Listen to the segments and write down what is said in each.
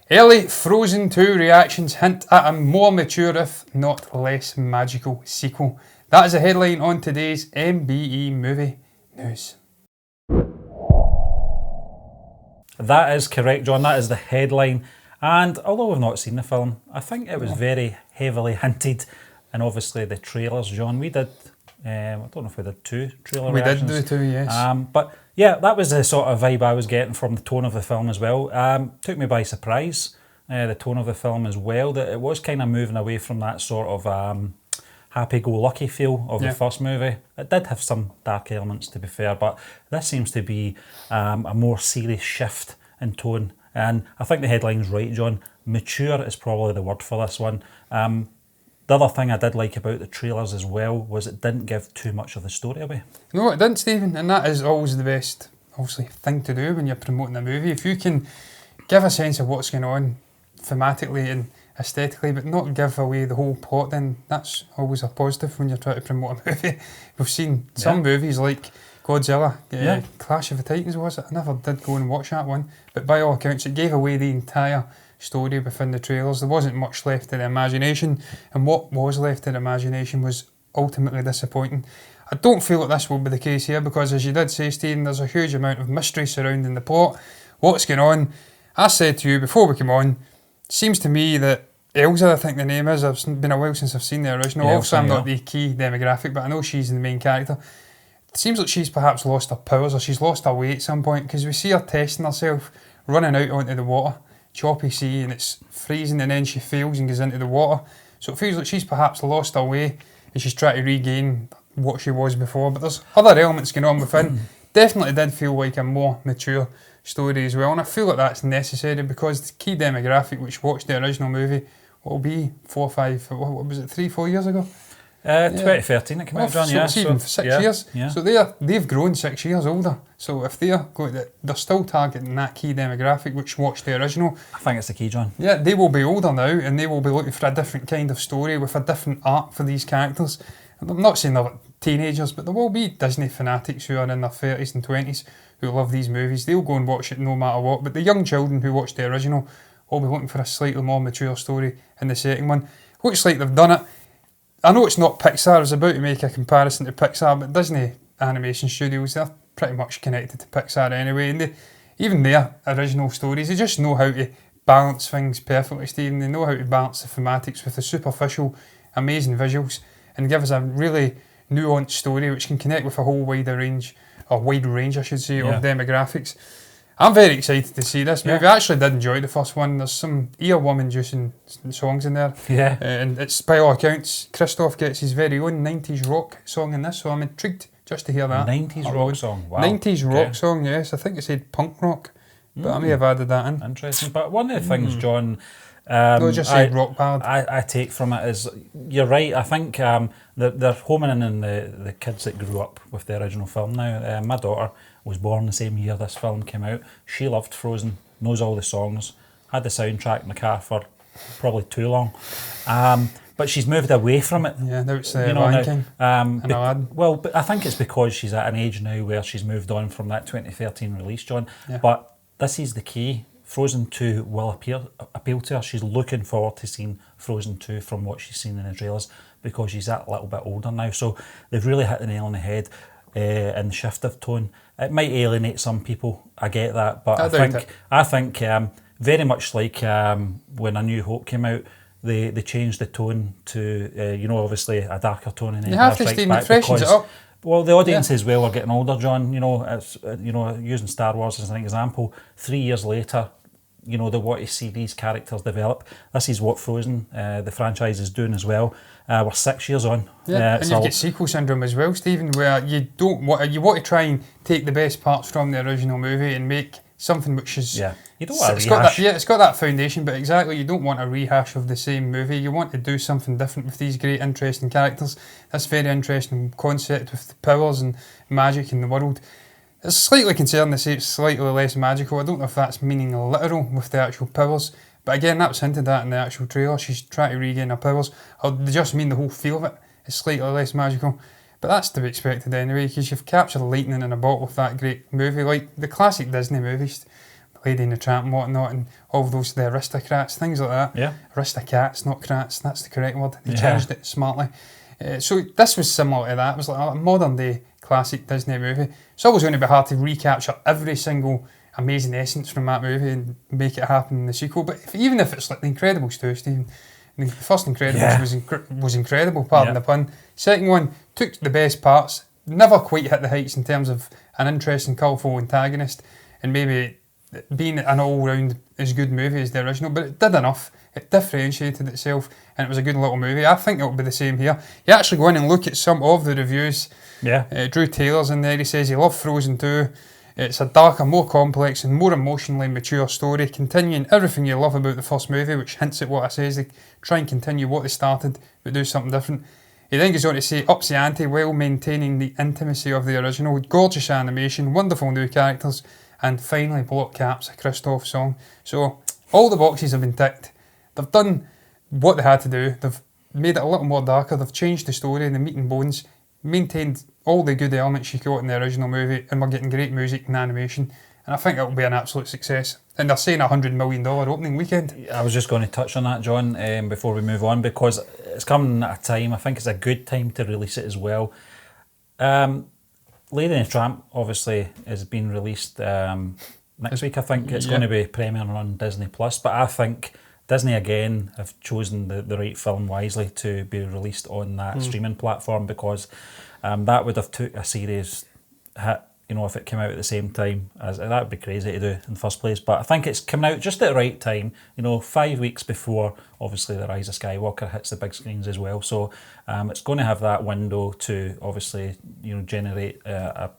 Early Frozen 2 reactions hint at a more mature, if not less magical sequel. That is a headline on today's MBE Movie News. That is correct, John. That is the headline. And although we've not seen the film, I think it was very heavily hinted. And obviously the trailers, John, we did, I don't know if we did 2 trailer reactions. We did do 2, yes. But yeah, that was the sort of vibe I was getting from the tone of the film as well. Took me by surprise, the tone of the film as well. That it was kind of moving away from that sort of happy-go-lucky feel of the first movie. It did have some dark elements, to be fair, but this seems to be a more serious shift in tone. And I think the headline's right, John. Mature is probably the word for this one. The other thing I did like about the trailers as well was it didn't give too much of the story away. No, it didn't, Stephen, and that is always the best, obviously, thing to do when you're promoting a movie. If you can give a sense of what's going on thematically and aesthetically, but not give away the whole plot, then that's always a positive when you're trying to promote a movie. We've seen some movies like Godzilla, Clash of the Titans, was it? I never did go and watch that one, but by all accounts it gave away the entire story within the trailers. There wasn't much left to the imagination, and what was left to the imagination was ultimately disappointing. I don't feel that this will be the case here because, as you did say, Stephen, there's a huge amount of mystery surrounding the plot. What's going on? I said to you before we came on, seems to me that Elsa, I think the name is, it's been a while since I've seen the original. Also, I'm not the key demographic, but I know she's the main character. It seems like she's perhaps lost her powers or she's lost her way at some point, because we see her testing herself, running out onto the water, choppy sea, and it's freezing, and then she fails and goes into the water. So it feels like she's perhaps lost her way and she's trying to regain what she was before. But there's other elements going on within. Definitely did feel like a more mature story as well, and I feel like that's necessary because the key demographic which watched the original movie will be 4 or 5, what was it, 3-4 years ago? 2013 it came out, John, so even 6 years. Yeah. So they've grown 6 years older. So if they're still targeting that key demographic which watched the original. I think it's the key, John. Yeah, they will be older now and they will be looking for a different kind of story with a different arc for these characters. I'm not saying they're teenagers, but there will be Disney fanatics who are in their 30s and 20s who love these movies. They'll go and watch it no matter what. But the young children who watch the original will be looking for a slightly more mature story in the second one. Looks like they've done it. I know it's not Pixar. I was about to make a comparison to Pixar, but Disney Animation Studios, they're pretty much connected to Pixar anyway. And even their original stories, they just know how to balance things perfectly, Stephen. They know how to balance the thematics with the superficial, amazing visuals and give us a really nuanced story which can connect with a whole wide range, of demographics. I'm very excited to see this movie. I actually did enjoy the first one. There's some ear-woman-juicing songs in there. Yeah. And it's, by all accounts, Christoph gets his very own 90s rock song in this, so I'm intrigued just to hear that. 90s rock song, wow. 90s rock song, yes. I think it said punk rock, but I may have added that in. Interesting. But one of the things, John, no, just said rock ballad. I take from it is, you're right, I think they're homing in the kids that grew up with the original film now. My daughter was born the same year this film came out. She loved Frozen, knows all the songs, had the soundtrack in the car for probably too long. But she's moved away from it. Yeah, now it's Lion King and Aladdin. Well, but I think it's because she's at an age now where she's moved on from that 2013 release, John. Yeah. But this is the key. Frozen 2 will appeal to her. She's looking forward to seeing Frozen 2 from what she's seen in the trailers because she's that little bit older now. So they've really hit the nail on the head in the shift of tone. It might alienate some people, I get that, but I think very much like when A New Hope came out, they changed the tone to, obviously a darker tone. And you have to stay freshens it up. Well, the audience as well are getting older, John. It's using Star Wars as an example. 3 years later, they want to see these characters develop. This is what Frozen, the franchise, is doing as well. We're 6 years on. Yeah, and you get sequel syndrome as well, Stephen, where you want to try and take the best parts from the original movie and make something which is... Yeah, you don't want to rehash. It's got that foundation, but exactly, you don't want a rehash of the same movie. You want to do something different with these great, interesting characters. This very interesting concept with the powers and magic in the world. It's slightly concerning to say it's slightly less magical. I don't know if that's meaning literal with the actual powers, but again, that was hinted at in the actual trailer. She's trying to regain her powers, or they just mean the whole feel of it is slightly less magical. But that's to be expected anyway, because you've captured lightning in a bottle with that great movie, like the classic Disney movies, Lady and the Tramp and whatnot, and all those, the aristocrats, things like that. Yeah. Aristocrats, not crats, that's the correct word. They changed it smartly. So this was similar to that. It was like a modern day classic Disney movie. It's always going to be hard to recapture every single amazing essence from that movie and make it happen in the sequel. But even if it's like The Incredibles 2, Stephen, the first Incredibles was incredible, pardon the pun. Second one took the best parts, never quite hit the heights in terms of an interesting, colourful antagonist, and maybe being an all-round as good movie as the original, but it did enough. It differentiated itself, and it was a good little movie. I think it'll be the same here. You actually go in and look at some of the reviews. Drew Taylor's in there. He says he loved Frozen 2. It's a darker, more complex and more emotionally mature story, continuing everything you love about the first movie, which hints at what I say is they try and continue what they started, but do something different. He then goes on to say, ups the ante while maintaining the intimacy of the original, gorgeous animation, wonderful new characters, and finally block caps a Christoph song. So all the boxes have been ticked. They've done what they had to do. They've made it a little more darker. They've changed the story, the meat and bones, maintained all the good elements you got in the original movie, and we're getting great music and animation. And I think it'll be an absolute success. And they're saying $100 million opening weekend. I was just going to touch on that, John, before we move on, because it's coming at a time, I think it's a good time to release it as well. Lady and the Tramp, obviously, is being released next week, I think. It's going to be premiering on Disney+, but I think Disney, again, have chosen the right film wisely to be released on that streaming platform, because that would have took a serious hit, you know, if it came out at the same time. That would be crazy to do in the first place. But I think it's coming out just at the right time, you know, 5 weeks before, obviously, The Rise of Skywalker hits the big screens as well. So it's going to have that window to, obviously, you know, generate a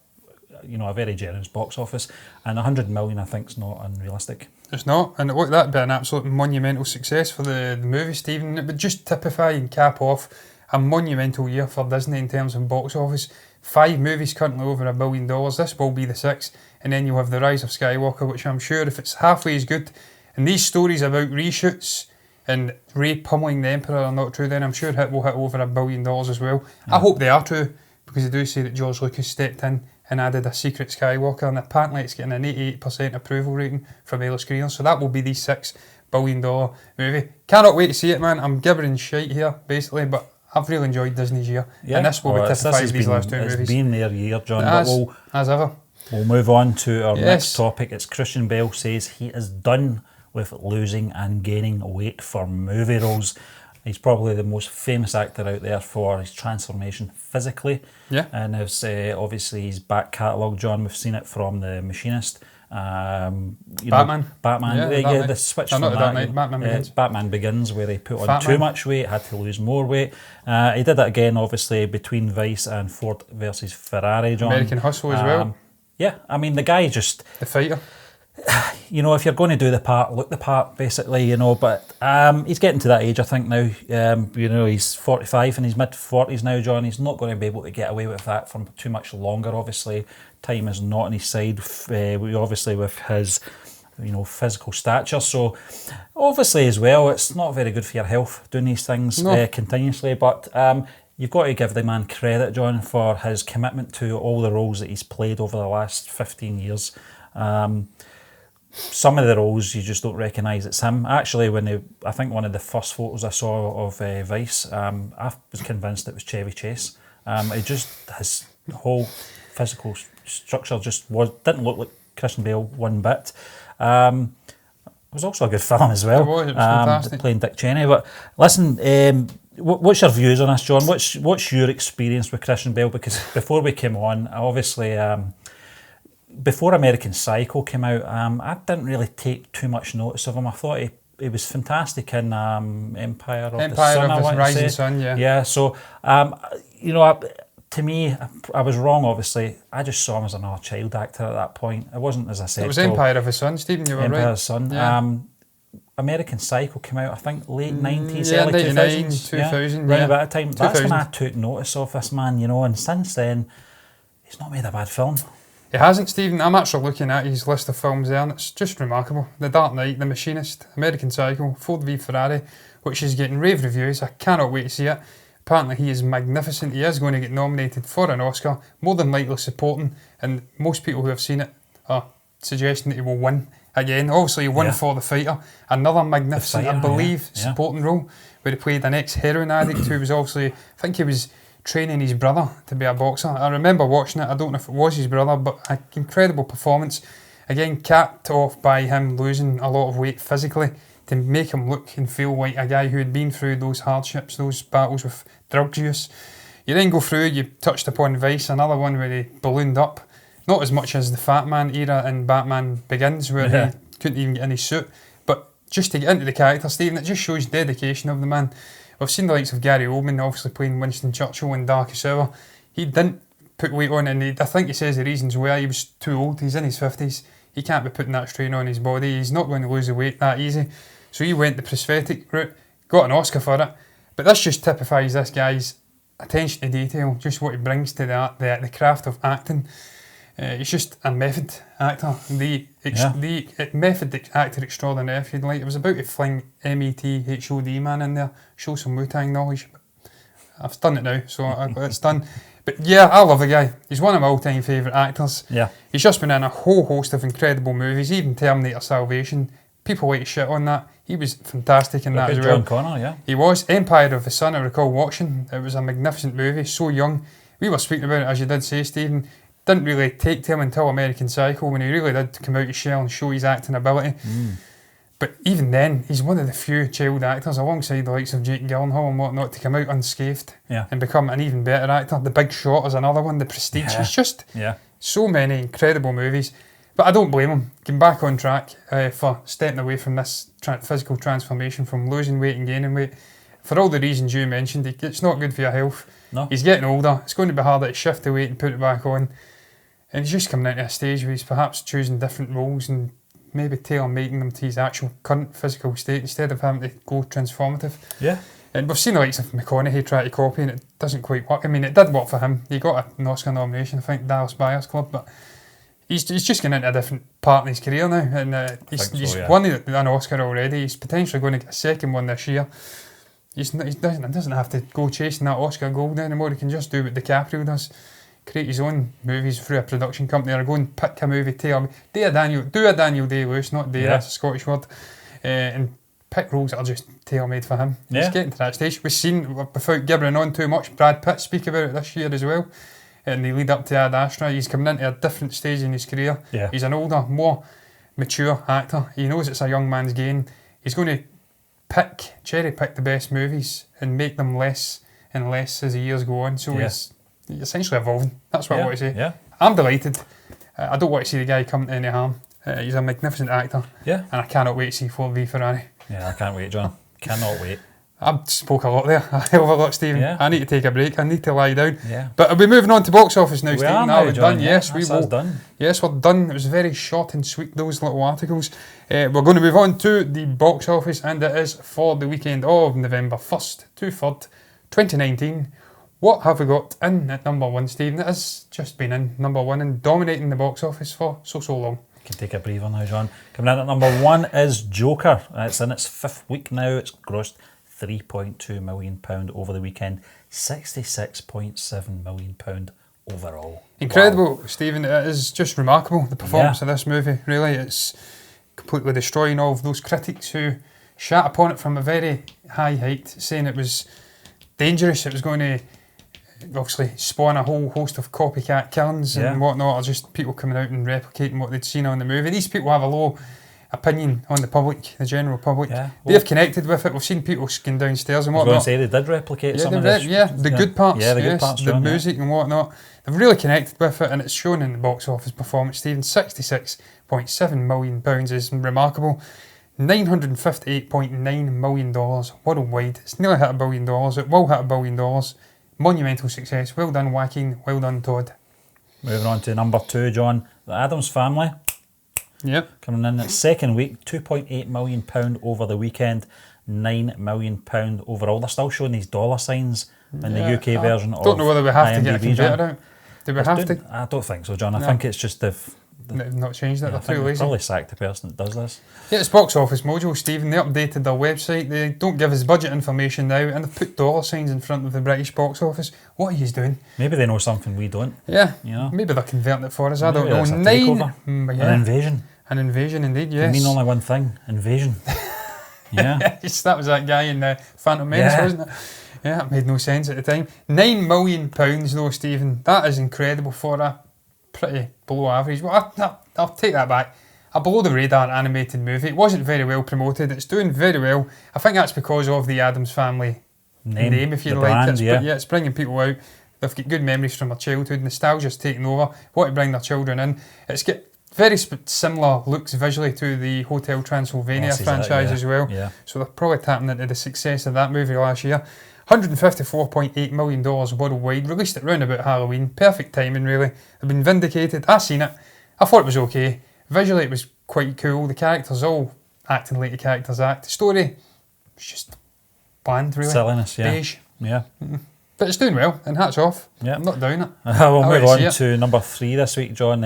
very generous box office. And 100 million, I think, is not unrealistic. It's not, and look, that'd be an absolute monumental success for the movie, Stephen. It would just typify and cap off a monumental year for Disney in terms of box office. 5 movies currently over $1 billion. This will be the 6th, and then you'll have The Rise of Skywalker, which I'm sure, if it's halfway as good, and these stories about reshoots and Rey pummeling the Emperor are not true, then I'm sure it will hit over $1 billion as well. I hope they are true, because they do say that George Lucas stepped in and added a secret Skywalker, and apparently it's getting an 88% approval rating from Bale screeners, so that will be the $6 billion movie. Cannot wait to see it, man. I'm gibbering shite here, basically, but I've really enjoyed Disney's year, and this will be typified of these last 2 movies. It's been their year, John, as ever. We'll move on to our next topic. It's Christian Bale says he is done with losing and gaining weight for movie roles. He's probably the most famous actor out there for his transformation physically. And it's obviously his back catalogue, John. We've seen it from The Machinist. Batman. The switch from that. Batman Begins. Batman Begins, where he put on too much weight, had to lose more weight. He did that again, obviously, between Vice and Ford versus Ferrari, John. American Hustle as well. Yeah, I mean, the guy just... The fighter. You know, if you're going to do the part, look the part, basically, you know, but he's getting to that age, I think, now. You know, he's 45 in his mid-40s now, John. He's not going to be able to get away with that for too much longer, obviously. Time is not on his side, obviously, with his, you know, physical stature. So, obviously, as well, it's not very good for your health doing these things continuously, but... You've got to give the man credit, John, for his commitment to all the roles that he's played over the last 15 years. Some of the roles you just don't recognise it's him. Actually, I think one of the first photos I saw of Vice, I was convinced it was Chevy Chase. It just, his whole physical structure just didn't look like Christian Bale one bit. It was also a good film as well. It was fantastic. Playing Dick Cheney. But listen, what's your views on this, John? What's your experience with Christian Bale? Because before we came on, obviously, before American Psycho came out, I didn't really take too much notice of him. I thought he was fantastic in Empire of the Sun. Rising Sun, yeah. Yeah, so, you know, to me, I was wrong, obviously. I just saw him as another child actor at that point. It wasn't, as I said... It was Empire of the Sun, Stephen, you were Empire right. of the Sun. Yeah. American Psycho came out, I think, late 90s, yeah, early 99, 2000s. 2000, Right yeah. about that time. 2000. That's when I took notice of this man, you know, and since then, he's not made a bad film. He hasn't, Stephen. I'm actually looking at his list of films there, and it's just remarkable. The Dark Knight, The Machinist, American Psycho, Ford v Ferrari, which is getting rave reviews. I cannot wait to see it. Apparently he is magnificent. He is going to get nominated for an Oscar, more than likely supporting, and most people who have seen it are suggesting that he will win again. Obviously, he won for The Fighter. Another magnificent, Fighter, I believe, supporting role where he played an ex-heroin addict who was obviously, I think he was training his brother to be a boxer. I remember watching it. I don't know if it was his brother, but an incredible performance. Again, capped off by him losing a lot of weight physically to make him look and feel like a guy who had been through those hardships, those battles with drug use. You then go through, you touched upon Vice, another one where he ballooned up. Not as much as the Fat Man era in Batman Begins, where he couldn't even get in his suit. But just to get into the character, Stephen, it just shows dedication of the man. We've seen the likes of Gary Oldman, obviously playing Winston Churchill in Darkest Hour. He didn't put weight on, and I think he says the reasons why he was too old. He's in his 50s. He can't be putting that strain on his body. He's not going to lose the weight that easy. So he went the prosthetic route, got an Oscar for it. But this just typifies this guy's attention to detail, just what he brings to the craft of acting. He's just a method actor, the method actor extraordinaire, if you'd like. It was about to fling METHOD man in there, show some Wu-Tang knowledge. I've done it now, so it's done. But yeah, I love the guy. He's one of my all-time favourite actors. Yeah. He's just been in a whole host of incredible movies, even Terminator Salvation. People like to shit on that. He was fantastic in that as well. John Connor, yeah. He was. Empire of the Sun, I recall watching. It was a magnificent movie, so young. We were speaking about it, as you did say, Stephen. Didn't really take to him until American Psycho, when he really did come out his shell and show his acting ability. But even then, he's one of the few child actors, alongside the likes of Jake Gyllenhaal and whatnot, to come out unscathed and become an even better actor. The Big Shot is another one, The Prestige. It's just so many incredible movies. But I don't blame him. Getting back on track for stepping away from this physical transformation, from losing weight and gaining weight. For all the reasons you mentioned, it's not good for your health. No. He's getting older. It's going to be harder to shift the weight and put it back on. And he's just coming into a stage where he's perhaps choosing different roles and maybe tailor-making them to his actual current physical state instead of having to go transformative. Yeah. And we've seen the likes of McConaughey try to copy, and it doesn't quite work. I mean, it did work for him. He got an Oscar nomination, I think, Dallas Buyers Club, but he's just going into a different part in his career now, and he's won an Oscar already. He's potentially going to get a second one this year. He doesn't have to go chasing that Oscar gold anymore. He can just do what DiCaprio does. Create his own movies through a production company, or go and pick a movie, do a Daniel Day-Lewis, not Day, that's a Scottish word, and pick roles that are just tailor-made for him. He's getting to that stage. We've seen, without gibbering on too much, Brad Pitt speak about it this year as well, in the lead up to Ad Astra. He's coming into a different stage in his career. He's an older, more mature actor. He knows it's a young man's game. He's going to cherry pick the best movies and make them less and less as the years go on. So he's essentially evolving. That's what I want to say. I'm delighted. I don't want to see the guy come to any harm. He's a magnificent actor. And I cannot wait to see Ford v Ferrari. I can't wait, John. Cannot wait. I spoke a lot there. A hell of a lot, Stephen. I need to take a break. I need to lie down. But are we moving on to box office now, Stephen? We're done. Yes, we will. Done. Yes, we're done. It was very short and sweet, those little articles. We're going to move on to the box office, and it is for the weekend of November 1st to 3rd, 2019. What have we got in at number one, Stephen? It has just been in number one and dominating the box office for so long. Can take a breather now, John. Coming in at number one is Joker. It's in its 5th week now. It's grossed £3.2 million over the weekend, £66.7 million overall. Incredible, Stephen. It is just remarkable, the performance of this movie. Really, it's completely destroying all of those critics who shat upon it from a very high height, saying it was dangerous, it was going to obviously spawn a whole host of copycat killings and whatnot, or just people coming out and replicating what they'd seen on the movie. These people have a low opinion on the public, the general public. They've connected with it. We've seen people skin downstairs and whatnot. I was going to say, they did replicate some of this. The good parts. The good parts, the John, music and whatnot. They've really connected with it, and it's shown in the box office performance. Stephen, £66.7 million is remarkable. $958.9 million worldwide. It's nearly hit $1 billion. It will hit $1 billion. Monumental success. Well done, Joaquin. Well done, Todd. Moving on to number two, John. The Addams Family. Coming in its 2nd week, £2.8 million over the weekend, £9 million overall. They're still showing these dollar signs in the UK version of IMDb. Don't know whether we have to get a converter out. Do we have to? I don't think so, John. I think it's just they've not changed it. They're too lazy. Probably sacked the person that does this. Yeah, it's Box Office Mojo, Stephen. They updated their website. They don't give us budget information now, and they've put dollar signs in front of the British box office. What are you doing? Maybe they know something we don't. Yeah, maybe they're converting it for us. I don't know. An invasion. An invasion indeed, yes. It mean only one thing, invasion. Yeah. Yes, that was that guy in Phantom Menace, wasn't it? Yeah, it made no sense at the time. £9 million though, Stephen. That is incredible for a pretty below average. Well, I'll take that back. A below the radar animated movie. It wasn't very well promoted. It's doing very well. I think that's because of the Addams Family name if you like. Brand, it's bringing people out. They've got good memories from their childhood. Nostalgia's taken over. Want to bring their children in. It's got very similar looks visually to the Hotel Transylvania franchise as well. Yeah. So they're probably tapping into the success of that movie last year. $154.8 million worldwide. Released it round about Halloween. Perfect timing, really. They've been vindicated. I seen it. I thought it was okay. Visually, it was quite cool. The characters all acting like the characters act. The story was just bland, really. Silliness, yeah. Beige. Yeah. But it's doing well, and hats off. Yeah. I'm not down it. We'll move on to number 3 this week, John.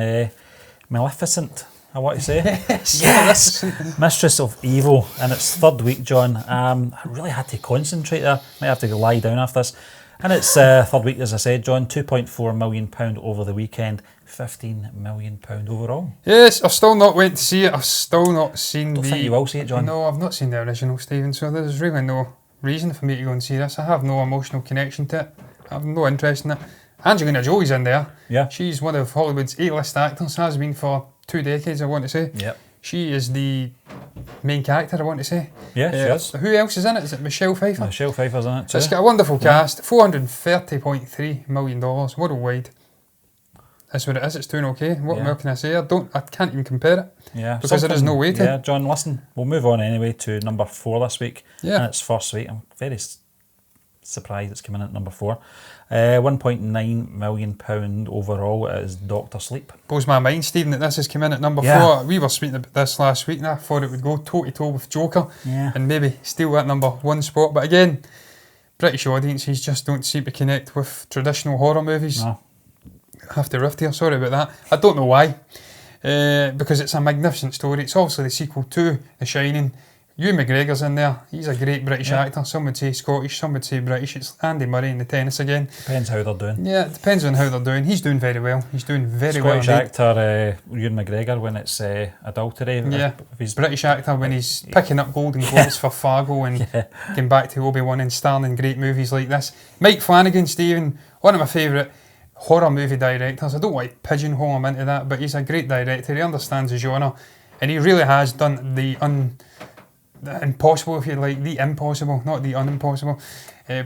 Maleficent, I want to say. Yes! Mistress of Evil, in its 3rd week, John. I really had to concentrate there. Might have to lie down after this. And it's 3rd week, as I said, John. £2.4 million over the weekend. £15 million overall. Yes, I've still not went to see it. I've still not seen Don't think you will see it, John. No, I've not seen the original, Stephen, so there's really no reason for me to go and see this. I have no emotional connection to it. I have no interest in it. Angelina Jolie's in there. Yeah. She's one of Hollywood's A-list actors, has been for 2 decades, I want to say. Yep. She is the main character, I want to say. Yeah, she is. Who else is in it? Is it Michelle Pfeiffer? Michelle Pfeiffer's in it too. It's got a wonderful cast. $430.3 million worldwide. That's what it is. It's doing okay. What more can I say? I can't even compare it. Yeah. Because there is no way to. Yeah, John, listen, we'll move on anyway to number 4 this week. Yeah. And it's first week. I'm very surprised it's coming in at number 4. £1.9 million overall is Doctor Sleep. Blows my mind, Stephen, that this has come in at number 4. We were speaking about this last week and I thought it would go toe-to-toe with Joker and maybe steal that number 1 spot. But again, British audiences just don't seem to connect with traditional horror movies. No. I have to riff here, sorry about that. I don't know why. Because it's a magnificent story. It's obviously the sequel to The Shining. Ewan McGregor's in there. He's a great British actor. Some would say Scottish, some would say British. It's Andy Murray in the tennis again. Depends how they're doing. Yeah, it depends on how they're doing. He's doing very well. He's doing very well. Scottish actor Ewan McGregor when it's adultery. Yeah, he's British actor when he's picking up Golden Globes for Fargo and getting back to Obi-Wan and starring in great movies like this. Mike Flanagan, Stephen, one of my favourite horror movie directors. I don't want to pigeonhole him into that, but he's a great director. He understands the genre and he really has done the impossible, if you like, the impossible, not the unimpossible,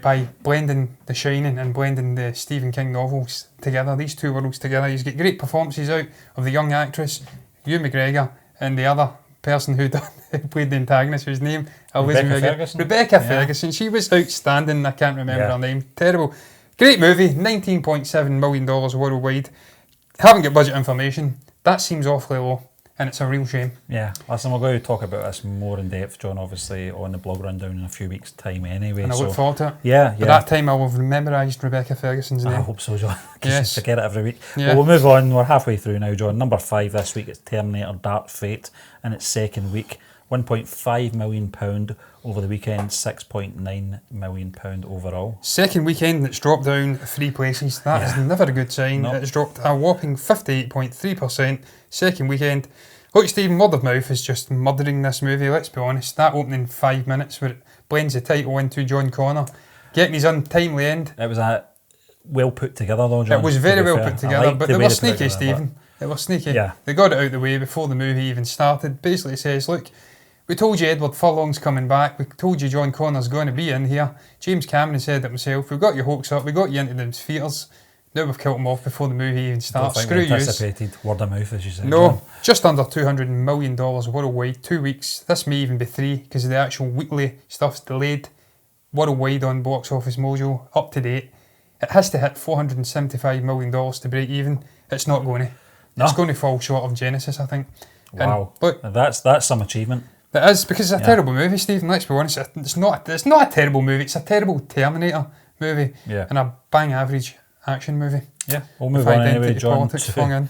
by blending The Shining and blending the Stephen King novels together, these two worlds together. He's got great performances out of the young actress, Ewan McGregor, and the other person who played the antagonist, whose name Rebecca Ferguson. She was outstanding. I can't remember her name. Terrible. Great movie, $19.7 million worldwide. Haven't got budget information. That seems awfully low. And it's a real shame. Yeah. Listen, we're going to talk about this more in depth, John, obviously, on the blog rundown in a few weeks' time anyway. And I look forward to it. Yeah. By that time, I will have memorised Rebecca Ferguson's name. I hope so, John. Yes. Forget it every week. Yeah. Well, we'll move on. We're halfway through now, John. Number 5 this week is Terminator Dark Fate in its 2nd week. £1.5 million over the weekend, £6.9 million overall. 2nd weekend, it's dropped down 3 places. That is never a good sign. Nope. It's dropped a whopping 58.3%. 2nd weekend. Look, Stephen, word of mouth is just murdering this movie, let's be honest. That opening 5 minutes where it blends the title into John Connor, getting his untimely end. It was well put together though, John. It was very well put together, but they were sneaky, Stephen. They were sneaky. Yeah. They got it out of the way before the movie even started. Basically it says, look, we told you Edward Furlong's coming back, we told you John Connor's going to be in here. James Cameron said it himself, we've got your hopes up, we got you into them theatres. Now we've killed him off before the movie even starts. Screw you. Anticipated word of mouth, as you said. No, John. Just under $200 million worldwide, 2 weeks. This may even be 3 because the actual weekly stuff's delayed. Worldwide on Box Office Mojo, up to date. It has to hit $475 million to break even. It's not going to. No. It's going to fall short of Genesis, I think. Wow. And look, that's some achievement. It is, because it's a terrible movie, Stephen. Let's be honest. It's not a terrible movie. It's a terrible Terminator movie. Yeah. And a bang average action movie. Yeah, we'll move on anyway, John, to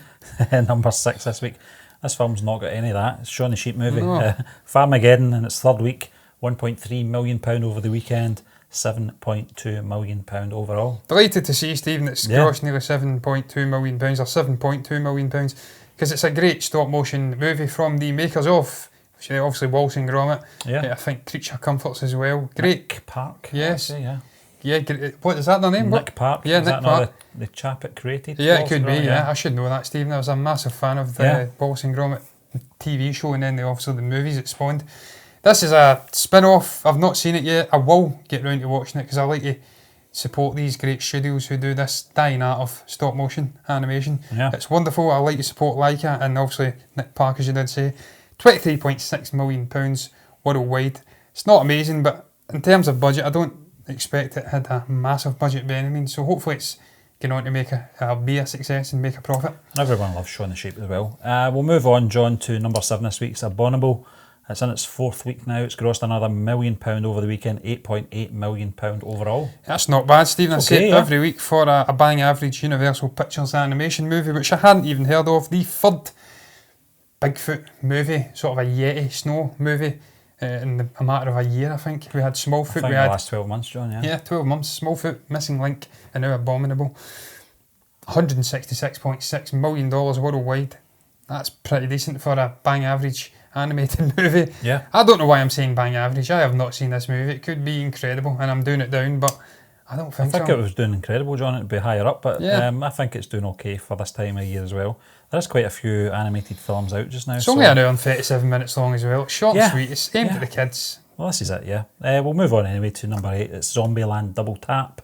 number 6 this week. This film's not got any of that. It's Shaun the Sheep movie. No. Farmegeddon in its 3rd week, £1.3 million over the weekend, £7.2 million overall. Delighted to see, Stephen, it's grossed nearly £7.2 million, or £7.2 million. because it's a great stop motion movie from the makers of, obviously, Walsh and Gromit. Yeah. I think Creature Comforts as well. Great. Nick Park. Yes. Actually, yeah. Yeah, what is that their name? Nick Park. Yeah, Is Nick that Park. The chap it created? Yeah, it Walsh could and be, Gromit, yeah. I should know that, Stephen. I was a massive fan of the Walsh and Gromit TV show and then obviously the movies it spawned. This is a spin-off. I've not seen it yet. I will get round to watching it because I like to support these great studios who do this dying art of stop motion animation. Yeah. It's wonderful. I like to support Leica and obviously Nick Park, as you did say. £23.6 million worldwide. It's not amazing, but in terms of budget, I don't expect it had a massive budget by any means. So hopefully it's going on to make be a success and make a profit. Everyone loves Shaun the Sheep as well. We'll move on, John, to number 7 this week. It's Abominable. It's in its 4th week now. It's grossed another £1 million over the weekend, £8.8 million overall. That's not bad, Stephen. I say it yeah. every week for a bang average Universal Pictures animation movie, which I hadn't even heard of. The third Bigfoot movie, sort of a Yeti snow movie, in a matter of a year, I think. We had Smallfoot. I think we had the last 12 months, John, yeah. Yeah, 12 months. Smallfoot, Missing Link, and now Abominable. $166.6 million worldwide. That's pretty decent for a bang average animated movie. Yeah. I don't know why I'm saying bang average. I have not seen this movie. It could be incredible, and I'm doing it down, but I don't think so. I think it was doing incredible, John. It'd be higher up, but Yeah. I think it's doing okay for this time of year as well. There's quite a few animated films out just now. It's only an hour and 37 minutes long as well. It's short Yeah. and sweet. It's aimed Yeah. at the kids. Well, this is it, yeah. We'll move on anyway to number 8. It's Zombieland Double Tap,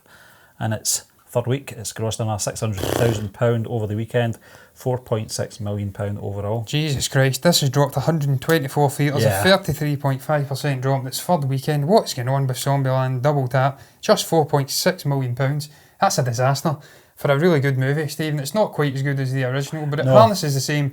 and it's 3rd week. It's grossed another £600,000 over the weekend, £4.6 million overall. Jesus Christ, this has dropped 124 theatres, Yeah. a 33.5% drop. It's 3rd weekend. What's going on with Zombieland Double Tap? Just £4.6 million. That's a disaster for a really good movie, Stephen. It's not quite as good as the original, but it harnesses the same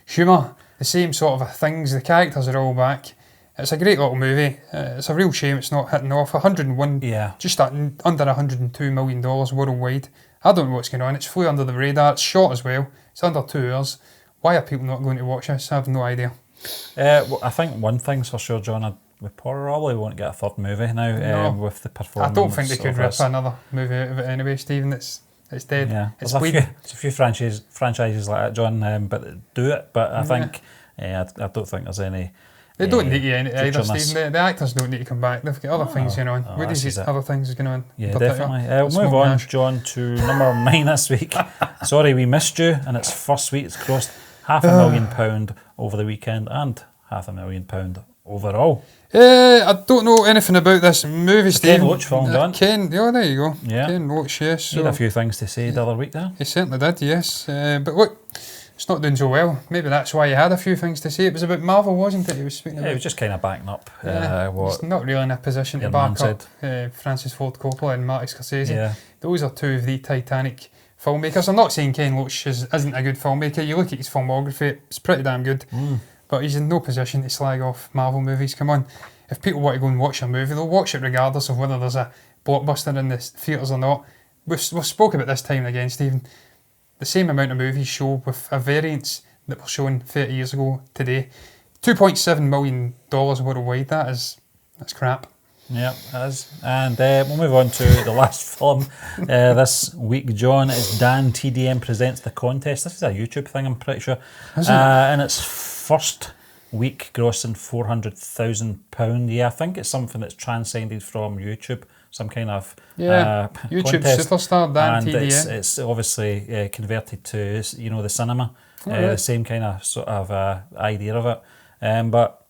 humour, the same sort of things. The characters are all back. It's a great little movie. It's a real shame it's not hitting off. 101, just under $102 million worldwide. I don't know what's going on. It's flew under the radar. It's short as well. It's under 2 hours. Why are people not going to watch this? I have no idea. Well, I think one thing's for sure, John, we probably won't get a 3rd movie now with the performance. I don't think they could rip this. another movie out of it anyway, Stephen. It's dead. Yeah, It's there's a few franchises like that, John, but do it. But I think I don't think there's any. They don't need you either, this. Stephen. The actors don't need to come back. They've got other things going on. Woody's got other things going on. Yeah, definitely. We'll move on, John, to number 9 this week. Sorry, We Missed You, and its 1st week. It's grossed £500,000 over the weekend and £500,000 overall. I don't know anything about this movie, Stephen. Ken Loach film, John. There you go. Yeah. Ken Loach, yes. He had a few things to say the other week there. He certainly did, yes. But look, it's not doing so well. Maybe that's why he had a few things to say. It was about Marvel, wasn't it? He was speaking about. He was just kind of backing up what he's not really in a position to your back man up Francis Ford Coppola and Martin Scorsese. Yeah. Those are 2 of the Titanic filmmakers. I'm not saying Ken Loach isn't a good filmmaker. You look at his filmography, it's pretty damn good. But he's in no position to slag off Marvel movies. Come on. If people want to go and watch a movie, they'll watch it regardless of whether there's a blockbuster in the theatres or not. We've spoke about this time and again, Stephen. The same amount of movies show with a variance that were shown 30 years ago today. $2.7 million worldwide. That's crap. Yeah, it is. And we'll move on to the last film this week, John. It's Dan TDM Presents The Contest. This is a YouTube thing, I'm pretty sure. And its 1st week grossing £400,000. Yeah, I think it's something that's transcended from YouTube. Some kind of YouTube contest. superstar Dan and TDM. It's obviously converted to the cinema. The same kind of sort of idea of it. But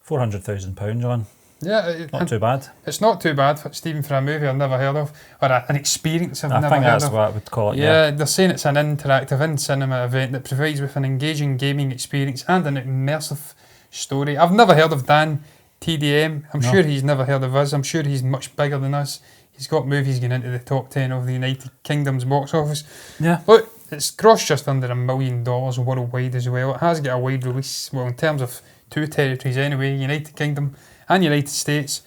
£400,000, John. Yeah, not too bad. It's not too bad, Stephen, for a movie I've never heard of, or an experience I've never heard of. I think that's what I would call it. Yeah, they're saying it's an interactive in-cinema event that provides with an engaging gaming experience and an immersive story. I've never heard of Dan TDM. I'm sure he's never heard of us. I'm sure he's much bigger than us. He's got movies getting into the top 10 of the United Kingdom's box office. Yeah. Look, it's grossed just under $1 million worldwide as well. It has got a wide release, well, in terms of 2 territories anyway, United Kingdom and United States.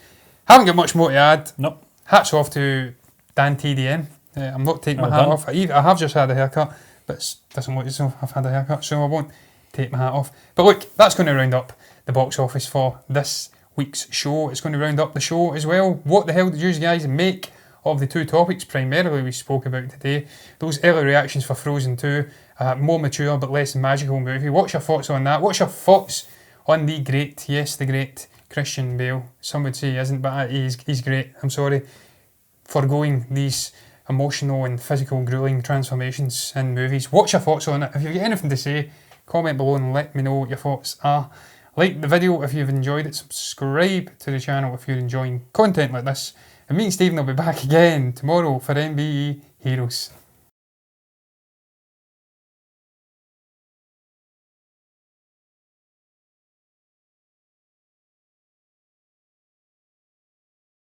Haven't got much more to add. Nope. Hats off to Dan TDM. I'm not taking my hat off. I have just had a haircut, but it doesn't look as though I've had a haircut, so I won't take my hat off. But look, that's going to round up the box office for this week's show. It's going to round up the show as well. What the hell did you guys make of the 2 topics primarily we spoke about today? Those early reactions for Frozen 2 more mature but less magical movie. What's your thoughts on that? What's your thoughts on the great, yes, the great Christian Bale? Some would say he isn't, but he's great. I'm sorry, foregoing these emotional and physical grueling transformations in movies. What's your thoughts on it? If you've got anything to say, comment below and let me know what your thoughts are. Like the video if you've enjoyed it, subscribe to the channel if you're enjoying content like this. And me and Stephen will be back again tomorrow for MBE Heroes.